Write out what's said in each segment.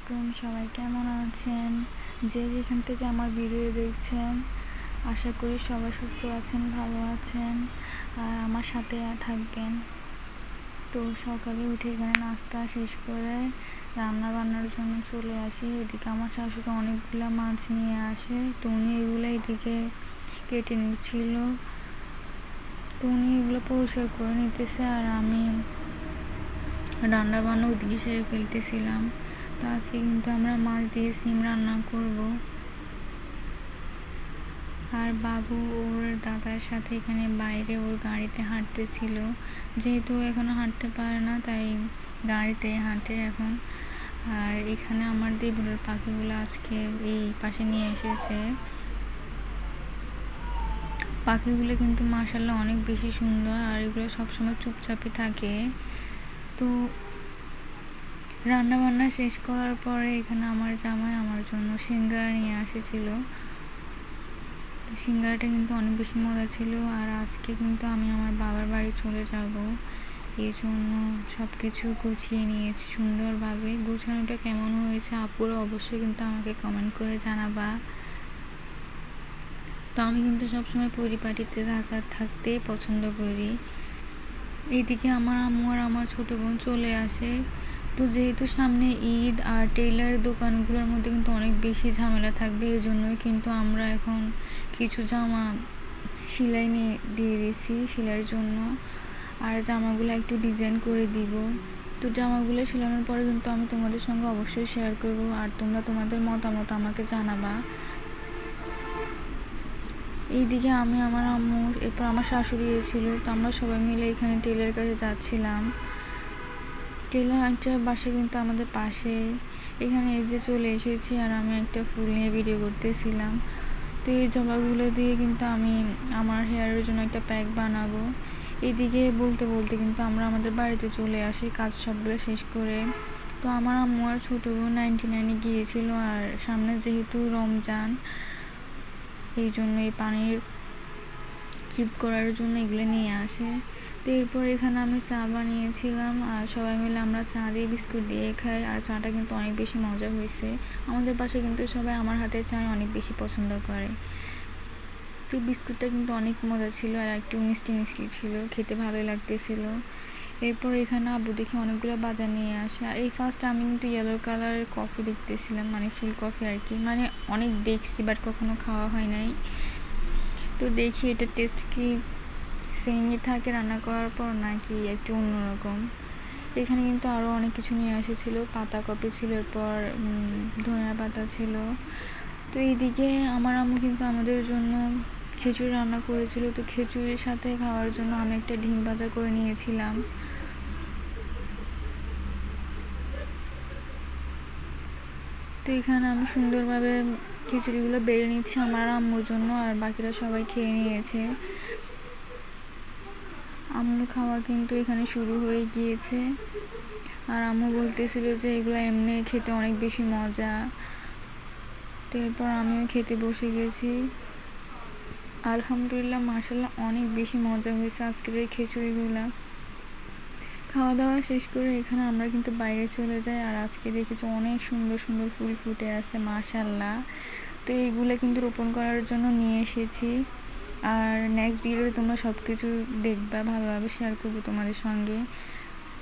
আলাইকুম, সবাই কেমন আছেন? যে যেখান থেকে আমার ভিডিও দেখছেন, আশা করি সবাই সুস্থ আছেন, ভালো আছেন আর আমার সাথে থাকবেন। তো সকালে উঠে এখানে নাস্তা শেষ করে রান্না বান্নার জন্য চলে আসি। এদিকে আমার শাশুড়ি অনেকগুলো মাছ নিয়ে আসে, তো উনি এগুলো এদিকে কেটে নিচ্ছিল, তো উনি এগুলো পরিষ্কার করে নিতেছে আর আমি রান্না বান্না ওদিকে সেরে ফেলতেছিলাম। তো আজকে কিন্তু আমরা মাছ দিয়ে সিম রান্না করব। আর বাবু ওর দাদার সাথে এখানে বাইরে ওর গাড়িতে হাঁটতেছিল, যেহেতু এখনো হাঁটতে পারে না তাই গাড়িতে হাঁটে এখন। আর এখানে আমার দেবুলের পাখিগুলো আজকে এই পাশে নিয়ে এসেছে। পাখিগুলো কিন্তু মাশাআল্লাহ অনেক বেশি সুন্দর আর এগুলো সবসময় চুপচাপই থাকে। তো রান্না বান্না শেষ করার পরে এখানে আমার জামাই আমার জন্য সিঙ্গারা নিয়ে এসেছিল। সিঙ্গারাটা কিন্তু অনেক বেশি মজা ছিল। আর আজকে কিন্তু আমি আমার বাবার বাড়ি চলে যাব, এই জন্য সব কিছু গুছিয়ে নিয়েছি সুন্দরভাবে। গোছানোটা কেমন হয়েছে আপুরা অবশ্যই কিন্তু আমাকে কমেন্ট করে জানাবা। তো আমি কিন্তু সবসময় পরিপাটিতে থাকতে পছন্দ করি। এইদিকে আমার আম্মু আর আমার ছোটো বোন চলে আসে। তো যেহেতু সামনে ঈদ আর টেইলার দোকানগুলোর মধ্যে কিন্তু অনেক বেশি ঝামেলা থাকবে, এই জন্যই কিন্তু আমরা এখন কিছু জামা সেলাই দিয়ে দিয়েছি সেলাইয়ের জন্য। আর জামাগুলো একটু ডিজাইন করে দিব। তো জামাগুলো সেলানোর পরে কিন্তু আমি তোমাদের সঙ্গে অবশ্যই শেয়ার করব আর তোমরা তোমাদের মতামত আমাকে জানাবা। এইদিকে আমি আমার আম্মু, এরপর আমার শাশুড়ি ছিল, তো আমরা সবাই মিলে এখানে টেলারের কাছে যাচ্ছিলাম। টেলার আন্টির বাসা কিন্তু আমাদের পাশে। এখানে এই যে চলে এসেছি আর আমি একটা ফুল নিয়ে ভিডিও করতেছিলাম। তো এই জবাগুলো দিয়ে কিন্তু আমি আমার হেয়ারের জন্য একটা প্যাক বানাবো। এইদিকে বলতে বলতে কিন্তু আমরা আমাদের বাড়িতে চলে আসি কাজ সবগুলো শেষ করে। তো আমার আম্মু আর ছোটো বোন 99-এ গিয়েছিল আর সামনে যেহেতু রমজান, এই জন্য এই পানির কিপ করার জন্য এগুলো নিয়ে আসে। তো এরপর এখানে আমি চা বানিয়েছিলাম আর সবাই মিলে আমরা চা দিয়ে বিস্কুট দিয়ে খাই। আর চাটা কিন্তু অনেক বেশি মজা হয়েছে। আমাদের পাশে কিন্তু সবাই আমার হাতের চা অনেক বেশি পছন্দ করে। তো বিস্কুটটা কিন্তু অনেক মজা ছিল আর একটু মিষ্টি মিষ্টি ছিল, খেতে ভালোই লাগতেছিল। এরপর এখানে আব্বু দেখে অনেকগুলো বাজার নিয়ে আসে। আর এই ফার্স্ট আমি কিন্তু ইয়েলো কালারের কফি দেখতেছিলাম, মানে ফুল কফি আর কি, মানে অনেক দেখছি বাট কখনো খাওয়া হয় নাই। তো দেখি এটা টেস্ট কি সেমই থাকে রান্না করার পর নাকি একটু অন্যরকম। এখানে কিন্তু আরও অনেক কিছু নিয়ে এসেছিলো, পাতাকপি ছিল, এরপর ধনিয়া পাতা ছিল। তো এইদিকে আমার আম্মু কিন্তু আমাদের জন্য খিচুড়ি রান্না করেছিল। তো খিচুড়ির সাথে খাওয়ার জন্য আমি একটা ডিম ভাজা করে নিয়েছিলাম। তো এখানে আমি সুন্দরভাবে খিচুড়িগুলো বেড়ে নিচ্ছি আমার আম্মুর জন্য, আর বাকিরা সবাই খেয়ে নিয়েছে। আম্মুর খাওয়া কিন্তু এখানে শুরু হয়ে গিয়েছে আর আম্মু বলতেছিল যে এগুলো এমনি খেতে অনেক বেশি মজা। তো এরপর আমিও খেতে বসে গেছি। আলহামদুলিল্লাহ মাশাআল্লাহ অনেক বেশি মজা হয়েছে আজকের এই খিচুড়িগুলো। খাওয়া দাওয়া শেষ করে এখানে আমরা কিন্তু বাইরে চলে যাই আর আজকে দেখেছি অনেক সুন্দর সুন্দর ফুল ফুটে আছে মাশাআল্লাহ। তো এইগুলো কিন্তু রোপণ করার জন্য নিয়ে এসেছি। আর নেক্সট ভিডিওতে তোমরা সব কিছু দেখবা, ভালোভাবে শেয়ার করবো তোমাদের সঙ্গে।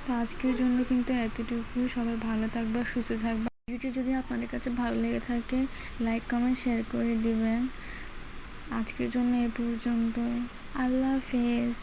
তো আজকের জন্য কিন্তু এতটুকু। সবাই ভালো থাকবা, সুস্থ থাকবা। ভিডিওটি যদি আপনাদের কাছে ভালো লেগে থাকে লাইক কমেন্ট শেয়ার করে দিবেন। আজকের জন্য এ পর্যন্ত। আল্লাহ হাফেজ।